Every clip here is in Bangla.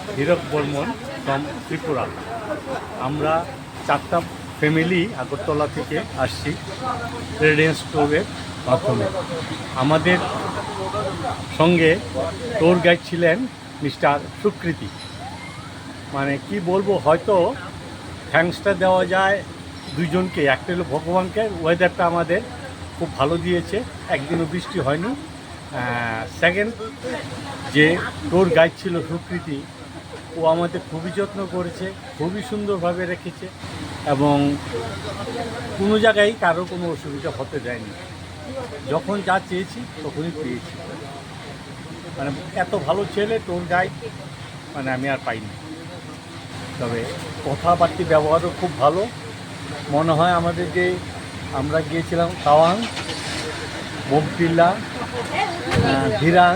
হীরক বর্মন ফ্রম ত্রিপুরা। আমরা 4টা ফ্যামিলি আগরতলা থেকে আসছি রেডিয়েন্স ট্যুরের মাধ্যমে। আমাদের সঙ্গে ট্যুর গাইড ছিলেন মিস্টার সুকৃতি। মানে কি বলবো, হয়তো থ্যাঙ্কসটা দেওয়া যায় দুইজনকে। একটা হলো ভগবানকে, ওয়েদারটা আমাদের খুব ভালো দিয়েছে, একদিনও বৃষ্টি হয়নি। সেকেন্ড, যে ট্যুর গাইড ছিল সুকৃতি, ও আমাদের খুবই যত্ন করেছে, খুবই সুন্দরভাবে রেখেছে এবং কোনো জায়গায় কারো কোনো অসুবিধা হতে দেয়নি। যখন যা চেয়েছি তখনই পেয়েছি। মানে এত ভালো ছেলে ট্যুর গাইড মানে আমি আর পাইনি। তবে কথাবার্তি ব্যবহারও খুব ভালো। মনে হয় আমাদের যে আমরা গিয়েছিলাম তাওয়াং, বোমটিল্লা, ধিরাং,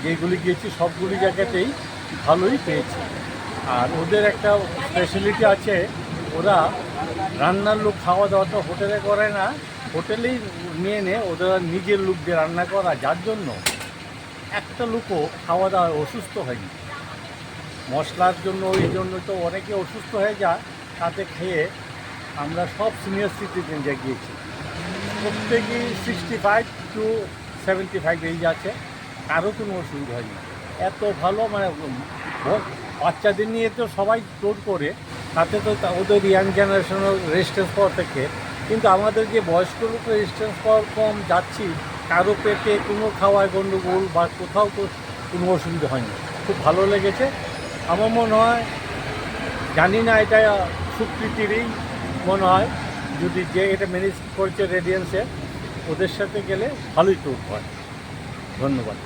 যেগুলি গিয়েছি সবগুলি জায়গাতেই ভালোই পেয়েছি। আর ওদের একটা স্পেশালিটি আছে, ওরা রান্নার লোক খাওয়া দাওয়াটা হোটেলে করে না, হোটেলেই নিয়ে ওদের নিজের লোক দিয়ে রান্না করা, যার জন্য একটা লোকও খাওয়া দাওয়া অসুস্থ হয়নি। মশলার জন্য ওই জন্য তো অনেকে অসুস্থ হয়ে যায়, তাতে খেয়ে আমরা সব সিনিয়র সিটিজেন যা গিয়েছি, প্রত্যেকেই 65 to 75 এজ আছে, কারো কোনো অসুবিধা হয়নি। এত ভালো, মানে বাচ্চাদের নিয়ে তো সবাই ট্যুর করে, তাতে তো ওদের ইয়াং জেনারেশনের রেজিস্ট্যান্স পাওয়ার থেকে, কিন্তু আমাদের যে বয়স্ক লোক রেজিস্ট্যান্স পাওয়ার কম যাচ্ছি, কারো পেটে কোনো খাওয়ায় গণ্ডগোল বা কোথাও তো কোনো অসুবিধা হয়নি। খুব ভালো লেগেছে। আমার মনে হয়, জানি না এটা সুকৃতিরই মনে হয়, যদি যে এটা ম্যানেজ করছে রেডিয়েন্সে, ওদের সাথে গেলে ভালোই ট্যুর হয়। ধন্যবাদ।